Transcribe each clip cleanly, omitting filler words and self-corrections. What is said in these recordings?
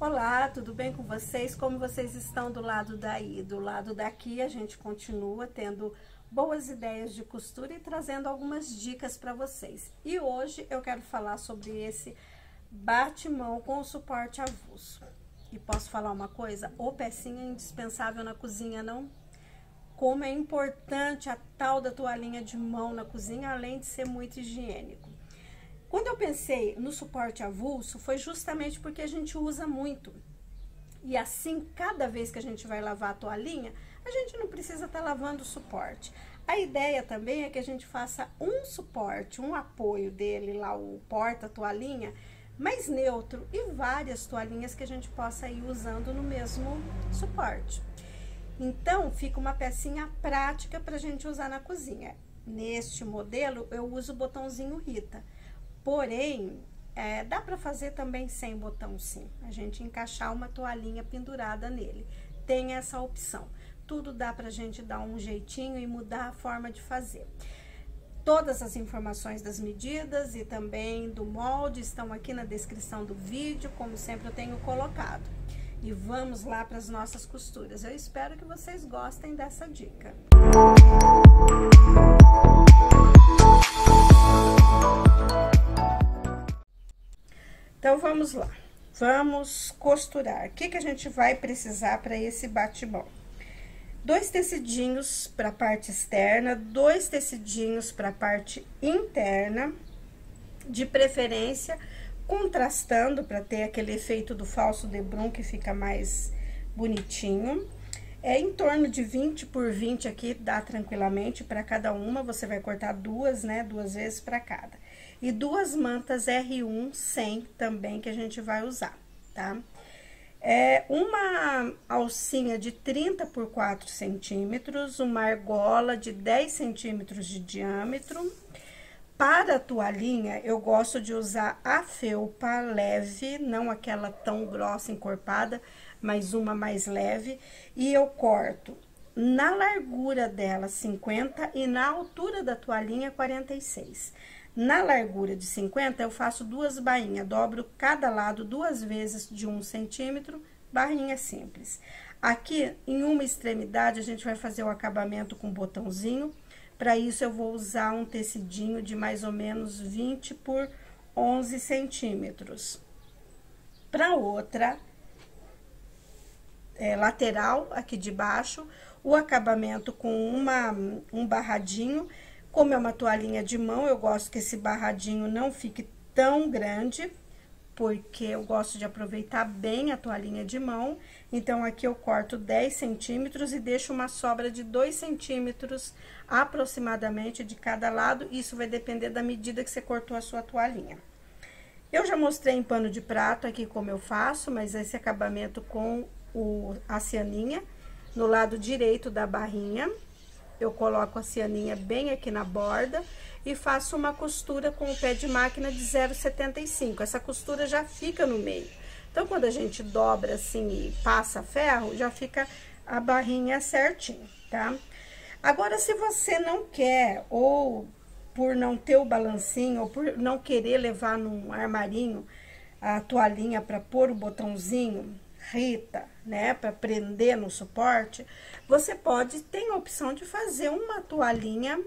Olá, tudo bem com vocês? Como vocês estão do lado daí? Do lado daqui a gente continua tendo boas ideias de costura e trazendo algumas dicas para vocês. E hoje eu quero falar sobre esse bate-mão com suporte avulso. E posso falar uma coisa? O pecinho é indispensável na cozinha, não? Como é importante a tal da toalhinha de mão na cozinha, além de ser muito higiênico. Quando eu pensei no suporte avulso, foi justamente porque a gente usa muito. E assim, cada vez que a gente vai lavar a toalhinha, a gente não precisa estar lavando o suporte. A ideia também é que a gente faça um suporte, um apoio dele lá, o porta-toalhinha, mais neutro, e várias toalhinhas que a gente possa ir usando no mesmo suporte. Então, fica uma pecinha prática para a gente usar na cozinha. Neste modelo, eu uso o botãozinho Rita. Porém, dá para fazer também sem botão, sim. A gente encaixar uma toalhinha pendurada nele. Tem essa opção. Tudo dá pra gente dar um jeitinho e mudar a forma de fazer. Todas as informações das medidas e também do molde estão aqui na descrição do vídeo, como sempre eu tenho colocado. E vamos lá para as nossas costuras. Eu espero que vocês gostem dessa dica. Então, vamos lá. Vamos costurar. O que a gente vai precisar para esse bate-mão? 2 tecidinhos para a parte externa, 2 tecidinhos para a parte interna, de preferência contrastando para ter aquele efeito do falso debrum que fica mais bonitinho. Em torno de 20 por 20 aqui, dá tranquilamente para cada uma. Você vai cortar duas, né? 2 vezes para cada. E 2 mantas R1 100 também que a gente vai usar, tá? Uma alcinha de 30 por 4 centímetros, uma argola de 10 centímetros de diâmetro. Para a toalhinha, eu gosto de usar a felpa leve, não aquela tão grossa, encorpada, mas uma mais leve. E eu corto na largura dela 50 e na altura da toalhinha 46. Na largura de 50, eu faço 2 bainhas, dobro cada lado 2 vezes de 1 centímetro, barrinha simples. Aqui, em uma extremidade, a gente vai fazer o acabamento com botãozinho. Para isso, eu vou usar um tecidinho de mais ou menos 20 por 11 centímetros. Para outra lateral, aqui de baixo, o acabamento com um barradinho. Como é uma toalhinha de mão, eu gosto que esse barradinho não fique tão grande, porque eu gosto de aproveitar bem a toalhinha de mão. Então, aqui eu corto 10 centímetros e deixo uma sobra de 2 centímetros aproximadamente de cada lado. Isso vai depender da medida que você cortou a sua toalhinha. Eu já mostrei em pano de prato aqui como eu faço, mas esse acabamento com a cianinha no lado direito da barrinha. Eu coloco a cianinha bem aqui na borda e faço uma costura com o pé de máquina de 0,75. Essa costura já fica no meio. Então, quando a gente dobra assim e passa ferro, já fica a barrinha certinho, tá? Agora, se você não quer, ou por não ter o balancinho, ou por não querer levar num armarinho a toalhinha para pôr o botãozinho Rita, né, para prender no suporte, você tem a opção de fazer uma toalhinha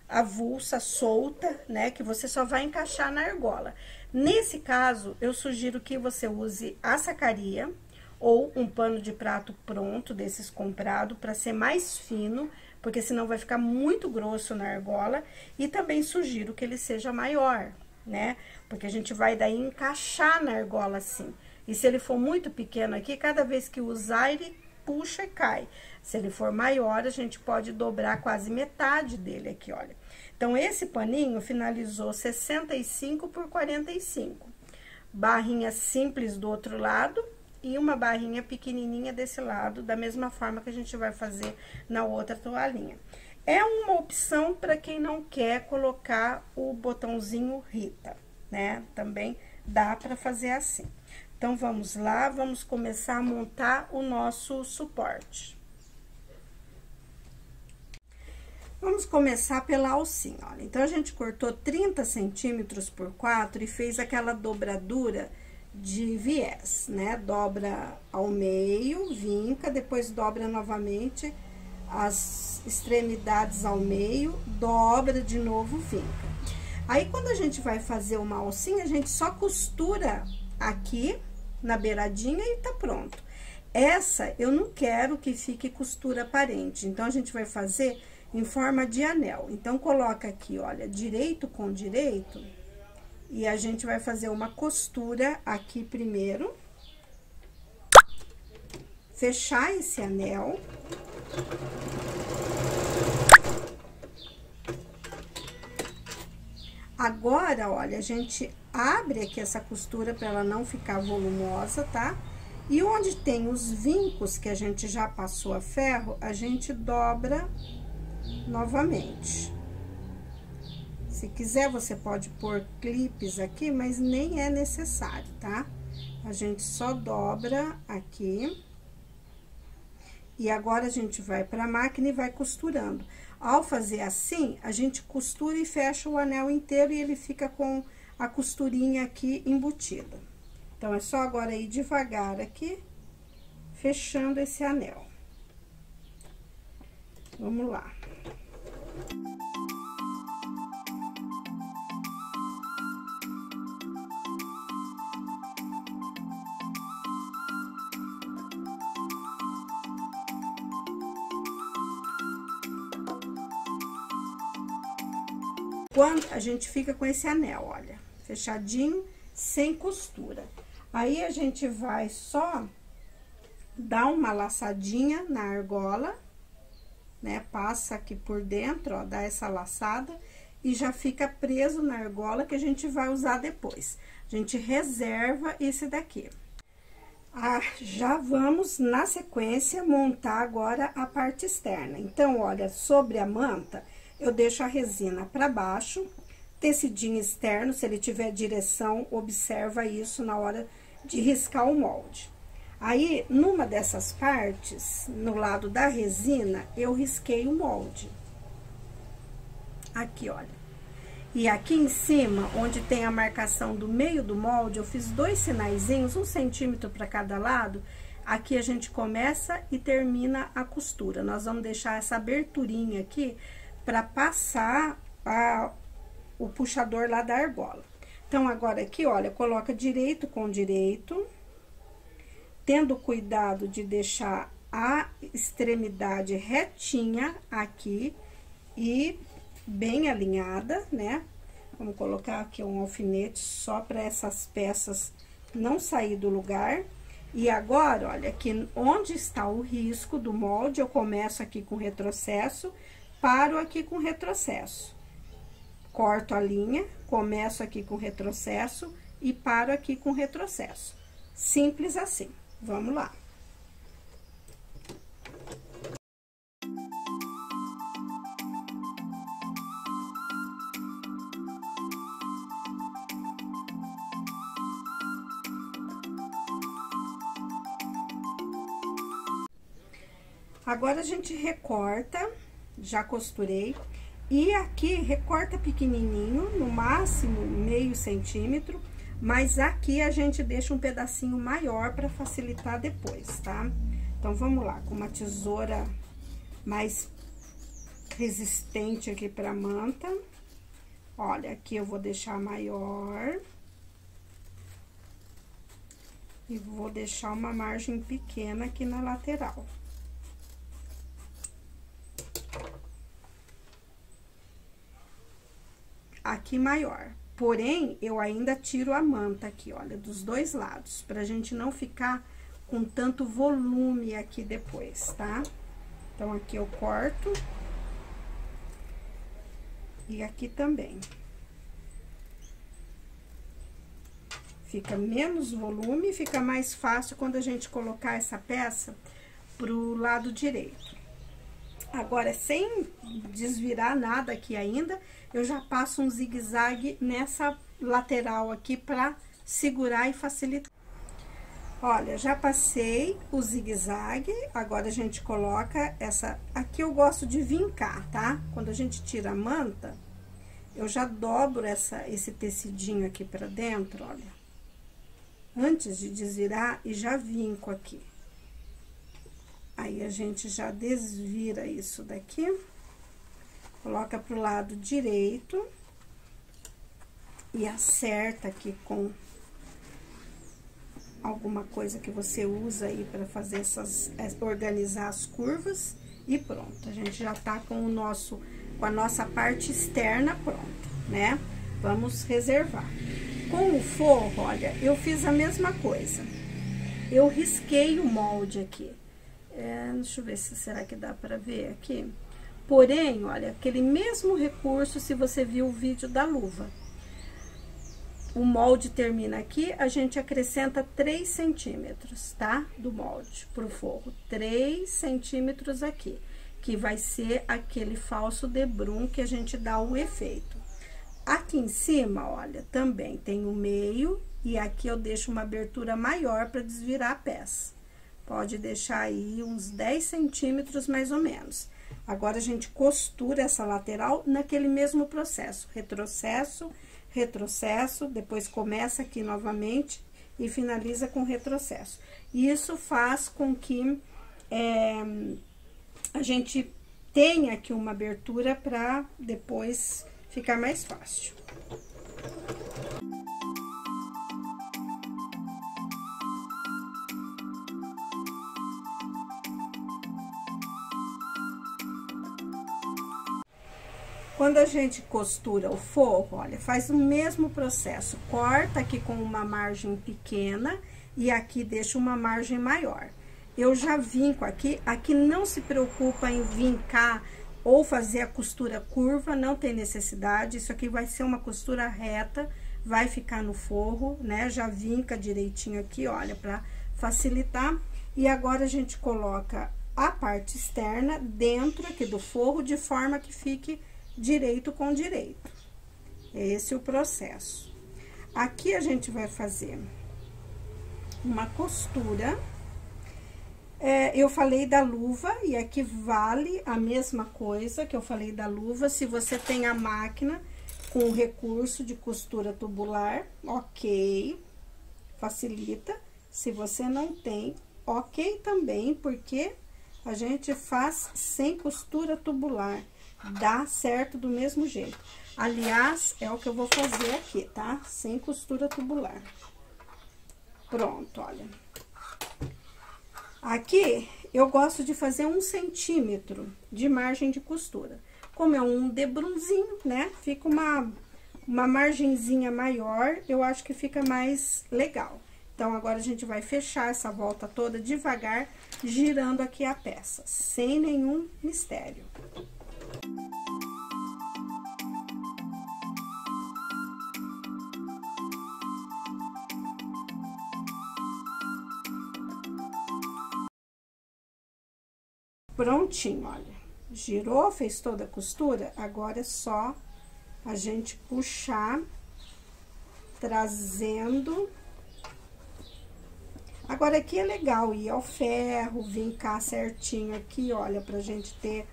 avulsa, solta, né, que você só vai encaixar na argola. Nesse caso, eu sugiro que você use a sacaria ou um pano de prato pronto, desses comprado, para ser mais fino, porque senão vai ficar muito grosso na argola. E também sugiro que ele seja maior, né, porque a gente vai daí encaixar na argola assim. E se ele for muito pequeno aqui, cada vez que usar, ele puxa e cai. Se ele for maior, a gente pode dobrar quase metade dele aqui, olha. Então, esse paninho finalizou 65 por 45. Barrinha simples do outro lado e uma barrinha pequenininha desse lado, da mesma forma que a gente vai fazer na outra toalhinha. É uma opção para quem não quer colocar o botãozinho Rita, né? Também dá para fazer assim. Então, vamos lá, vamos começar a montar o nosso suporte. Vamos começar pela alcinha, olha. Então, a gente cortou 30 centímetros por 4 e fez aquela dobradura de viés, né? Dobra ao meio, vinca, depois dobra novamente as extremidades ao meio, dobra de novo, vinca. Aí, quando a gente vai fazer uma alcinha, a gente só costura aqui na beiradinha e tá pronto. Essa, eu não quero que fique costura aparente, então, a gente vai fazer em forma de anel. Então, coloca aqui, olha, direito com direito, e a gente vai fazer uma costura aqui primeiro. Fechar esse anel. Agora, olha, a gente abre aqui essa costura para ela não ficar volumosa, tá? E onde tem os vincos que a gente já passou a ferro, a gente dobra novamente. Se quiser, você pode pôr clipes aqui, mas nem é necessário, tá? A gente só dobra aqui. E agora, a gente vai pra máquina e vai costurando. Ao fazer assim, a gente costura e fecha o anel inteiro e ele fica com a costurinha aqui embutida. Então, é só agora ir devagar aqui, fechando esse anel. Vamos lá. Quando a gente fica com esse anel, olha, fechadinho, sem costura. Aí, a gente vai só dar uma laçadinha na argola, né? Passa aqui por dentro, ó, dá essa laçada e já fica preso na argola que a gente vai usar depois. A gente reserva esse daqui. Já vamos, na sequência, montar agora a parte externa. Então, olha, sobre a manta, eu deixo a resina para baixo, tecidinho externo, se ele tiver direção, observa isso na hora de riscar o molde. Aí, numa dessas partes, no lado da resina, eu risquei o molde. Aqui, olha. E aqui em cima, onde tem a marcação do meio do molde, eu fiz 2 sinaizinhos, 1 centímetro para cada lado. Aqui a gente começa e termina a costura. Nós vamos deixar essa aberturinha aqui para passar o puxador lá da argola. Então, agora aqui, olha, coloca direito com direito, tendo cuidado de deixar a extremidade retinha aqui e bem alinhada, né? Vamos colocar aqui um alfinete só para essas peças não sair do lugar. E agora, olha, aqui onde está o risco do molde, eu começo aqui com retrocesso, paro aqui com retrocesso. Corto a linha, começo aqui com retrocesso e paro aqui com retrocesso. Simples assim. Vamos lá. Agora, a gente recorta, já costurei, e aqui recorta pequenininho, no máximo meio centímetro, mas aqui a gente deixa um pedacinho maior para facilitar depois, tá? Então, vamos lá, com uma tesoura mais resistente aqui pra manta. Olha, aqui eu vou deixar maior. E vou deixar uma margem pequena aqui na lateral. Aqui maior. Porém, eu ainda tiro a manta aqui, olha, dos 2 lados, pra gente não ficar com tanto volume aqui depois, tá? Então, aqui eu corto. E aqui também. Fica menos volume, fica mais fácil quando a gente colocar essa peça pro lado direito. Agora, sem desvirar nada aqui ainda, eu já passo um zigue-zague nessa lateral aqui pra segurar e facilitar. Olha, já passei o zigue-zague, agora a gente coloca essa... Aqui eu gosto de vincar, tá? Quando a gente tira a manta, eu já dobro esse tecidinho aqui pra dentro, olha. antes de desvirar e já vinco aqui. Aí, a gente já desvira isso daqui, coloca pro lado direito e acerta aqui com alguma coisa que você usa aí para fazer organizar as curvas e pronto. A gente já tá com a nossa parte externa pronta, né? Vamos reservar. Com o forro, olha, eu fiz a mesma coisa. Eu risquei o molde aqui. Deixa eu ver se será que dá para ver aqui. Porém, olha, aquele mesmo recurso, se você viu o vídeo da luva. O molde termina aqui, a gente acrescenta 3 centímetros, tá? Do molde pro forro. 3 centímetros aqui, que vai ser aquele falso debrum que a gente dá o efeito. Aqui em cima, olha, também tem o meio e aqui eu deixo uma abertura maior para desvirar a peça. Pode deixar aí uns 10 centímetros mais ou menos. Agora, a gente costura essa lateral naquele mesmo processo. Retrocesso, retrocesso, depois começa aqui novamente e finaliza com retrocesso. Isso faz com que a gente tenha aqui uma abertura para depois ficar mais fácil. Quando a gente costura o forro, olha, faz o mesmo processo. Corta aqui com uma margem pequena e aqui deixa uma margem maior. Eu já vinco aqui, aqui não se preocupa em vincar ou fazer a costura curva, não tem necessidade. Isso aqui vai ser uma costura reta, vai ficar no forro, né? Já vinca direitinho aqui, olha, pra facilitar. E agora, a gente coloca a parte externa dentro aqui do forro, de forma que fique direito com direito. Esse é o processo. Aqui a gente vai fazer uma costura. Eu falei da luva e aqui vale a mesma coisa que eu falei da luva. Se você tem a máquina com o recurso de costura tubular, ok, facilita. Se você não tem, ok também, porque a gente faz sem costura tubular. Dá certo do mesmo jeito. Aliás, é o que eu vou fazer aqui, tá? Sem costura tubular. Pronto, olha. Aqui, eu gosto de fazer 1 centímetro de margem de costura. Como é um debrunzinho, né? Fica uma margenzinha maior, eu acho que fica mais legal. Então, agora, a gente vai fechar essa volta toda devagar, girando aqui a peça, sem nenhum mistério. Prontinho, olha, girou, fez toda a costura, agora é só a gente puxar, trazendo. Agora, aqui é legal ir ao ferro, vincar certinho aqui, olha, pra gente ter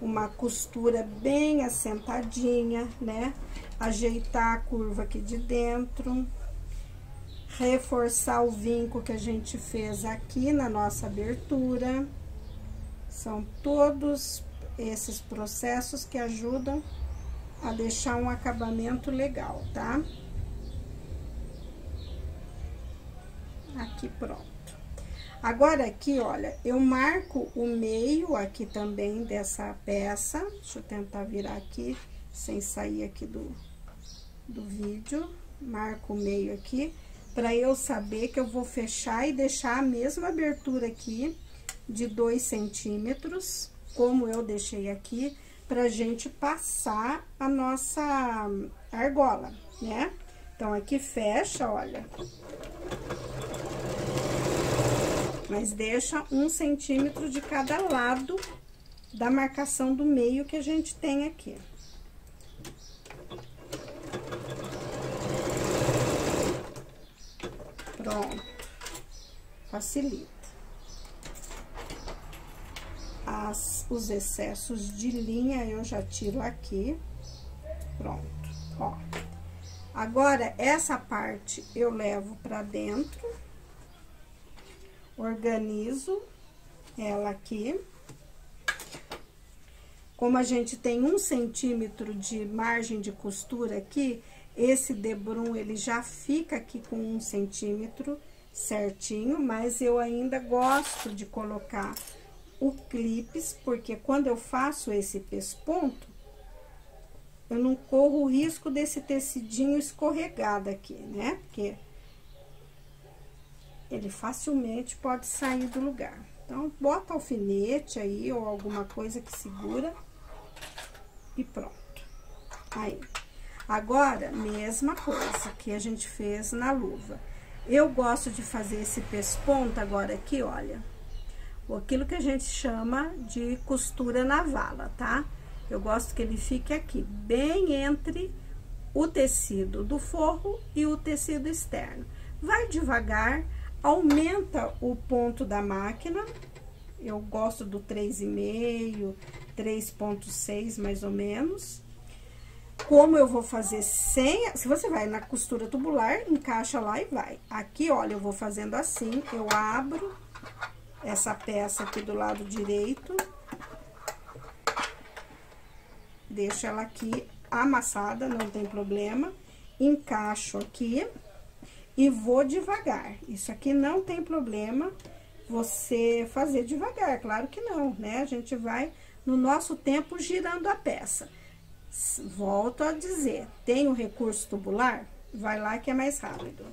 uma costura bem assentadinha, né? Ajeitar a curva aqui de dentro, reforçar o vinco que a gente fez aqui na nossa abertura. São todos esses processos que ajudam a deixar um acabamento legal, tá? Aqui, pronto. Agora, aqui, olha, eu marco o meio aqui também dessa peça. Deixa eu tentar virar aqui, sem sair aqui do vídeo. Marco o meio aqui, pra eu saber que eu vou fechar e deixar a mesma abertura aqui de 2 centímetros, como eu deixei aqui, pra gente passar a nossa argola, né? Então, aqui fecha, olha. Mas deixa 1 centímetro de cada lado da marcação do meio que a gente tem aqui. Pronto. Facilita. Os excessos de linha eu já tiro aqui. Pronto, ó. Agora, essa parte eu levo pra dentro, organizo ela aqui. Como a gente tem 1 centímetro de margem de costura aqui, esse debrum, ele já fica aqui com 1 centímetro certinho, mas eu ainda gosto de colocar o clips, porque quando eu faço esse pesponto, eu não corro o risco desse tecidinho escorregado aqui, né? Porque ele facilmente pode sair do lugar. Então, bota alfinete aí ou alguma coisa que segura e pronto. Aí, agora, mesma coisa que a gente fez na luva. Eu gosto de fazer esse pesponto agora aqui, olha, aquilo que a gente chama de costura na vala, tá? Eu gosto que ele fique aqui, bem entre o tecido do forro e o tecido externo. Vai devagar, aumenta o ponto da máquina. Eu gosto do 3,5, 3,6 mais ou menos. Como eu vou fazer sem... Se você vai na costura tubular, encaixa lá e vai. Aqui, olha, eu vou fazendo assim, eu abro essa peça aqui do lado direito. Deixo ela aqui amassada, não tem problema. Encaixo aqui e vou devagar. Isso aqui não tem problema você fazer devagar, claro que não, né? A gente vai, no nosso tempo, girando a peça. Volto a dizer, tem o recurso tubular? Vai lá que é mais rápido.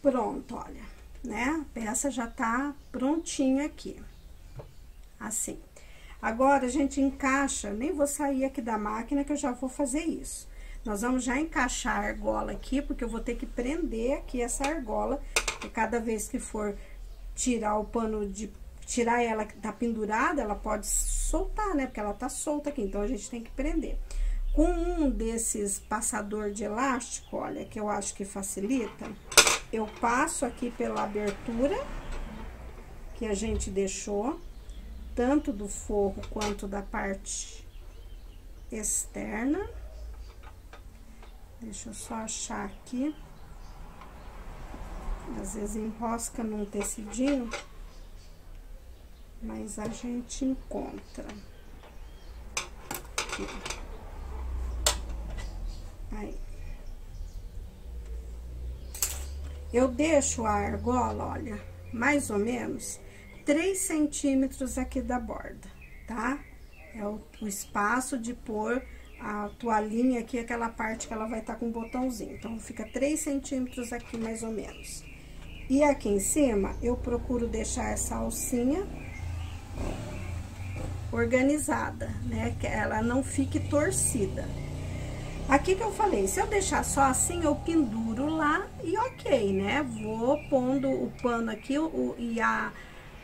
Pronto, olha, né? A peça já tá prontinha aqui, assim. Agora, a gente encaixa, nem vou sair aqui da máquina que eu já vou fazer isso. Nós vamos já encaixar a argola aqui, porque eu vou ter que prender aqui essa argola, e cada vez que for tirar o pano tirar ela que tá pendurada, ela pode soltar, né? Porque ela tá solta aqui, então a gente tem que prender. Com um desses passador de elástico, olha, que eu acho que facilita, eu passo aqui pela abertura que a gente deixou, tanto do forro quanto da parte externa. Deixa eu só achar aqui. Às vezes enrosca num tecidinho, mas a gente encontra. Aqui. Aí. Eu deixo a argola, olha, mais ou menos 3 centímetros aqui da borda, tá? É o espaço de pôr a toalhinha aqui, aquela parte que ela vai estar com um botãozinho. Então, fica 3 centímetros aqui, mais ou menos. E aqui em cima, eu procuro deixar essa alcinha organizada, né? Que ela não fique torcida. Aqui que eu falei, se eu deixar só assim, eu penduro lá e ok, né? Vou pondo o pano aqui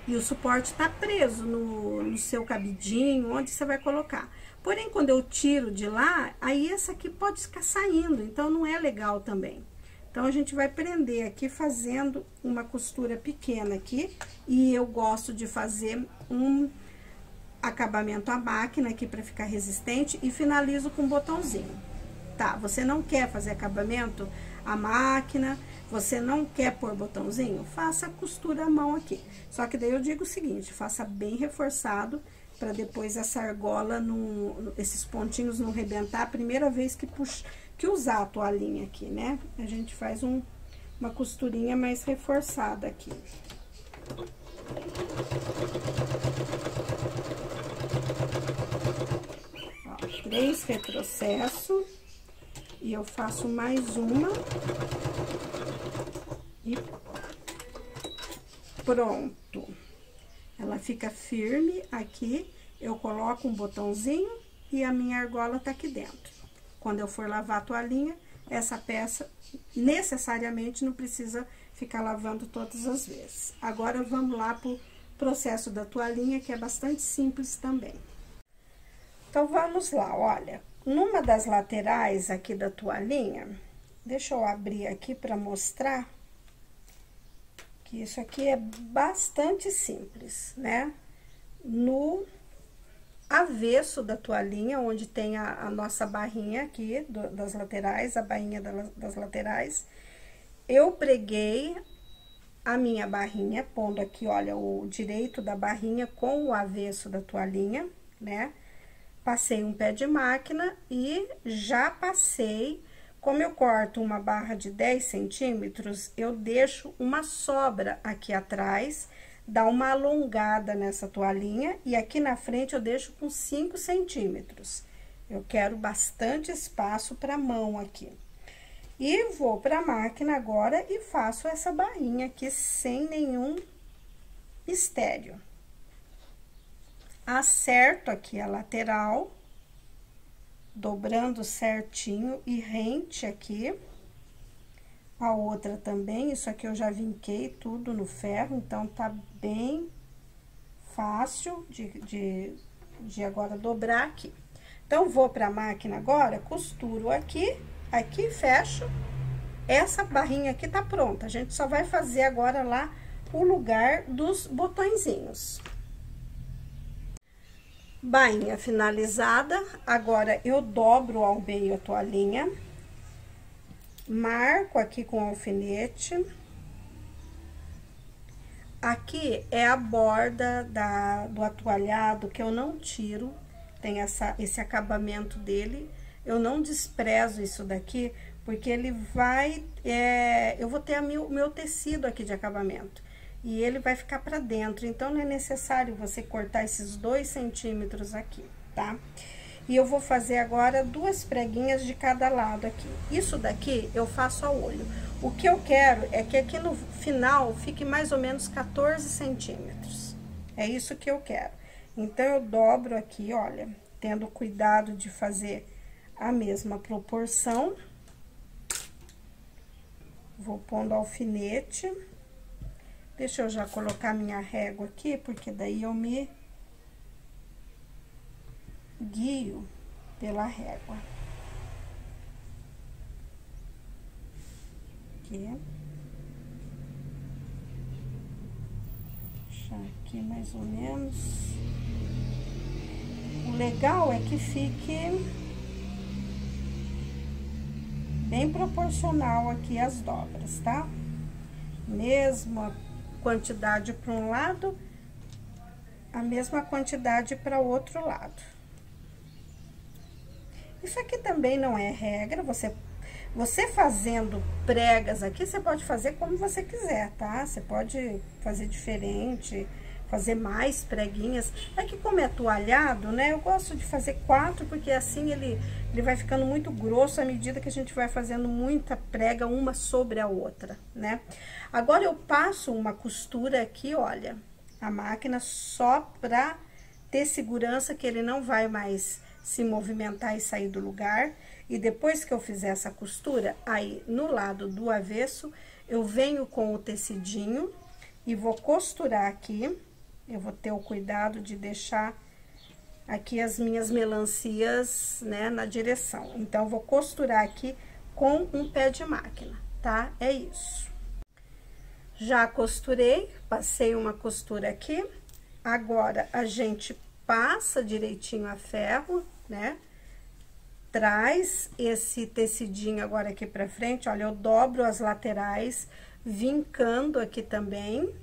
e o suporte tá preso no seu cabidinho, onde você vai colocar. Porém, quando eu tiro de lá, aí essa aqui pode ficar saindo, então não é legal também. Então, a gente vai prender aqui fazendo uma costura pequena aqui, e eu gosto de fazer um acabamento à máquina aqui para ficar resistente e finalizo com um botãozinho. Tá, você não quer fazer acabamento à máquina, você não quer pôr botãozinho? Faça costura à mão aqui. Só que daí eu digo o seguinte, faça bem reforçado, para depois essa argola, esses pontinhos não rebentar a primeira vez que usar a toalhinha aqui, né? A gente faz uma costurinha mais reforçada aqui. Ó, 3 retrocesso. E eu faço mais uma. E pronto. Ela fica firme aqui. Eu coloco um botãozinho e a minha argola tá aqui dentro. Quando eu for lavar a toalhinha, essa peça necessariamente não precisa ficar lavando todas as vezes. Agora, vamos lá pro processo da toalhinha, que é bastante simples também. Então, vamos lá, olha. Numa das laterais aqui da toalhinha, Deixa eu abrir aqui para mostrar que isso aqui é bastante simples, né? No avesso da toalhinha, onde tem a nossa barrinha aqui das laterais, a bainha das laterais, eu preguei a minha barrinha, pondo aqui, olha, o direito da barrinha com o avesso da toalhinha, né? Passei um pé de máquina e já passei. Como eu corto uma barra de 10 centímetros, eu deixo uma sobra aqui atrás, dá uma alongada nessa toalhinha, e aqui na frente eu deixo com 5 centímetros. Eu quero bastante espaço para a mão aqui. E vou para a máquina agora e faço essa barrinha aqui sem nenhum mistério. Acerto aqui a lateral, dobrando certinho e rente aqui. A outra também, isso aqui eu já vinquei tudo no ferro, então tá bem fácil de agora dobrar aqui. Então, vou pra máquina agora, costuro aqui, aqui fecho. Essa barrinha aqui tá pronta, a gente só vai fazer agora lá o lugar dos botõezinhos. Bainha finalizada, agora eu dobro ao meio a toalhinha, marco aqui com alfinete. Aqui é a borda do atoalhado que eu não tiro, tem esse acabamento dele, eu não desprezo isso daqui, porque ele vai, eu vou ter o meu tecido aqui de acabamento. E ele vai ficar pra dentro, então não é necessário você cortar esses 2 centímetros aqui, tá? E eu vou fazer agora 2 preguinhas de cada lado aqui. Isso daqui eu faço ao olho. O que eu quero é que aqui no final fique mais ou menos 14 centímetros. É isso que eu quero. Então, eu dobro aqui, olha, tendo cuidado de fazer a mesma proporção. Vou pondo alfinete. Deixa eu já colocar minha régua aqui, porque daí eu me guio pela régua. Aqui. Deixar aqui mais ou menos. O legal é que fique bem proporcional aqui as dobras, tá? Mesma quantidade para um lado, a mesma quantidade para o outro lado. Isso aqui também não é regra, você fazendo pregas aqui, você pode fazer como você quiser, tá? Você pode fazer diferente, fazer mais preguinhas. É que como é toalhado, né, eu gosto de fazer 4, porque assim ele vai ficando muito grosso à medida que a gente vai fazendo muita prega uma sobre a outra, né? Agora, eu passo uma costura aqui, olha, a máquina só pra ter segurança que ele não vai mais se movimentar e sair do lugar. E depois que eu fizer essa costura, aí no lado do avesso, eu venho com o tecidinho e vou costurar aqui. Eu vou ter o cuidado de deixar aqui as minhas melancias, né, na direção. Então, eu vou costurar aqui com um pé de máquina, tá? É isso. Já costurei, passei uma costura aqui. Agora, a gente passa direitinho a ferro, né? Traz esse tecidinho agora aqui pra frente, olha, eu dobro as laterais, vincando aqui também.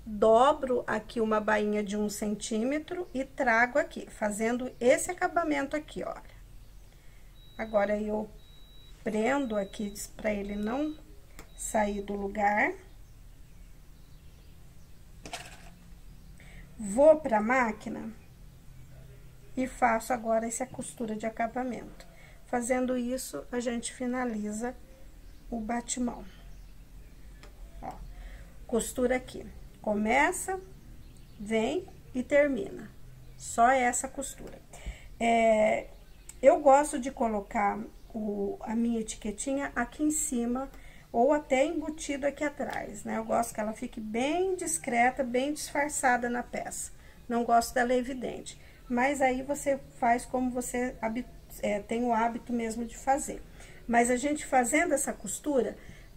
Dobro aqui uma bainha de 1 centímetro e trago aqui, fazendo esse acabamento aqui, olha. Agora, eu prendo aqui pra ele não sair do lugar. Vou pra máquina e faço agora essa costura de acabamento. Fazendo isso, a gente finaliza o batimão. Ó, costura aqui. Começa, vem e termina. Só essa costura. Eu gosto de colocar a minha etiquetinha aqui em cima, ou até embutido aqui atrás, né? Eu gosto que ela fique bem discreta, bem disfarçada na peça. Não gosto dela evidente. Mas aí você faz como você tem o hábito mesmo de fazer. Mas a gente fazendo essa costura,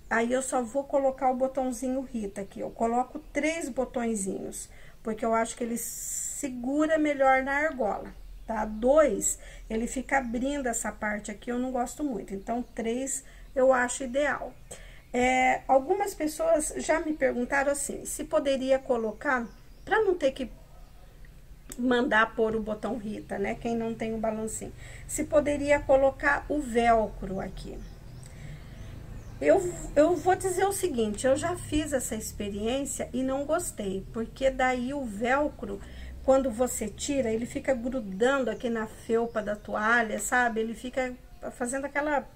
aí eu só vou colocar o botãozinho Rita aqui. Eu coloco 3 botõezinhos, porque eu acho que ele segura melhor na argola, tá? 2, ele fica abrindo essa parte aqui, eu não gosto muito. Então, 3 eu acho ideal. Algumas pessoas já me perguntaram assim, se poderia colocar, para não ter que mandar pôr o botão Rita, né? Quem não tem o balancinho. Se poderia colocar o velcro aqui. Eu vou dizer o seguinte, eu já fiz essa experiência e não gostei, porque daí o velcro, quando você tira, ele fica grudando aqui na felpa da toalha, sabe? Ele fica fazendo aquela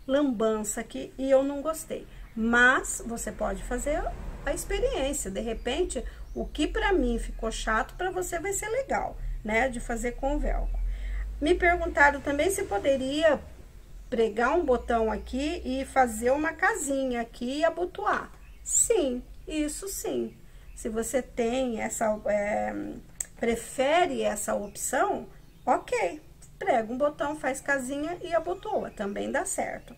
lambança aqui e eu não gostei. Mas você pode fazer a experiência, de repente, o que pra mim ficou chato, pra você vai ser legal, né? De fazer com o velcro. Me perguntaram também se poderia pregar um botão aqui e fazer uma casinha aqui e abotoar. Sim, isso sim. Se você tem essa, prefere essa opção, ok. Prega um botão, faz casinha e abotoa, também dá certo.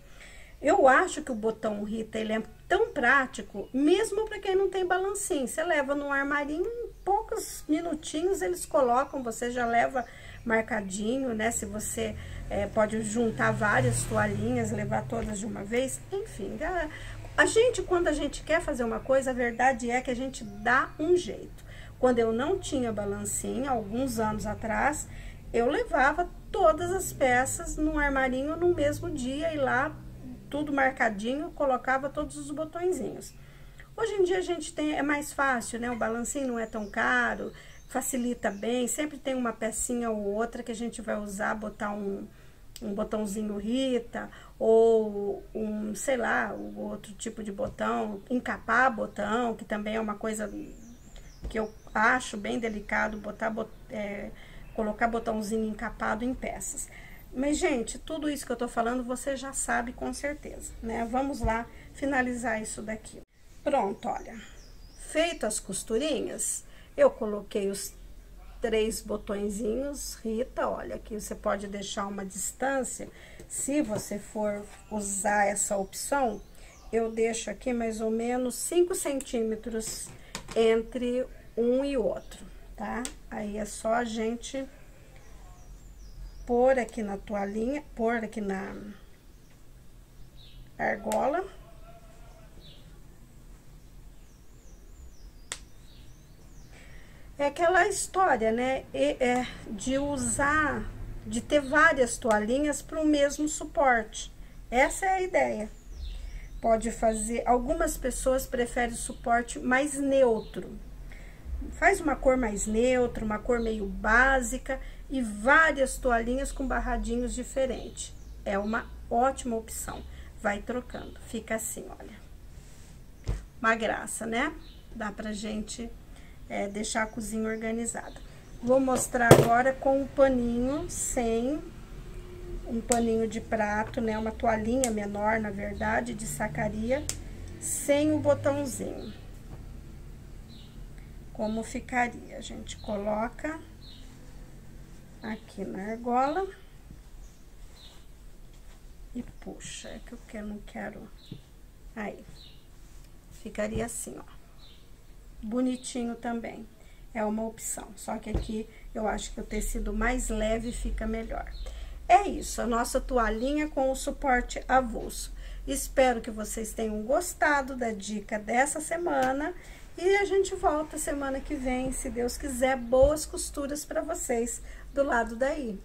Eu acho que o botão Rita, ele é tão prático, mesmo para quem não tem balancinho. Você leva no armarinho, em poucos minutinhos eles colocam, você já leva marcadinho, né? Se você pode juntar várias toalhinhas, levar todas de uma vez, enfim. A gente, quando a gente quer fazer uma coisa, a verdade é que a gente dá um jeito. Quando eu não tinha balancinho, alguns anos atrás, eu levava todas as peças no armarinho no mesmo dia e lá tudo marcadinho, colocava todos os botõezinhos. Hoje em dia a gente é mais fácil, né? O balancinho não é tão caro, facilita bem, sempre tem uma pecinha ou outra que a gente vai usar, botar um botãozinho Rita, ou sei lá, o outro tipo de botão, encapar botão, que também é uma coisa que eu acho bem delicado, colocar botãozinho encapado em peças. Mas, gente, tudo isso que eu tô falando, você já sabe com certeza, né? Vamos lá finalizar isso daqui. Pronto, olha. Feito as costurinhas, eu coloquei os 3 botõezinhos Rita, olha, aqui você pode deixar uma distância. Se você for usar essa opção, eu deixo aqui mais ou menos 5 centímetros entre um e outro, tá? Aí é só a gente pôr aqui na toalhinha, pôr aqui na argola. É aquela história, né? De ter várias toalhinhas para o mesmo suporte. Essa é a ideia. Pode fazer, algumas pessoas preferem suporte mais neutro. Faz uma cor mais neutra, uma cor meio básica e várias toalhinhas com barradinhos diferentes. É uma ótima opção. Vai trocando. Fica assim, olha. Uma graça, né? Dá pra gente deixar a cozinha organizada. Vou mostrar agora com um paninho sem um paninho de prato, né? Uma toalhinha menor, na verdade, de sacaria, sem o botãozinho. Como ficaria? A gente coloca aqui na argola e puxa, é que eu não quero. Aí, ficaria assim, ó. Bonitinho também, é uma opção, só que aqui eu acho que o tecido mais leve fica melhor. É isso, a nossa toalhinha com o suporte avulso. Espero que vocês tenham gostado da dica dessa semana e a gente volta semana que vem, se Deus quiser. Boas costuras para vocês do lado daí.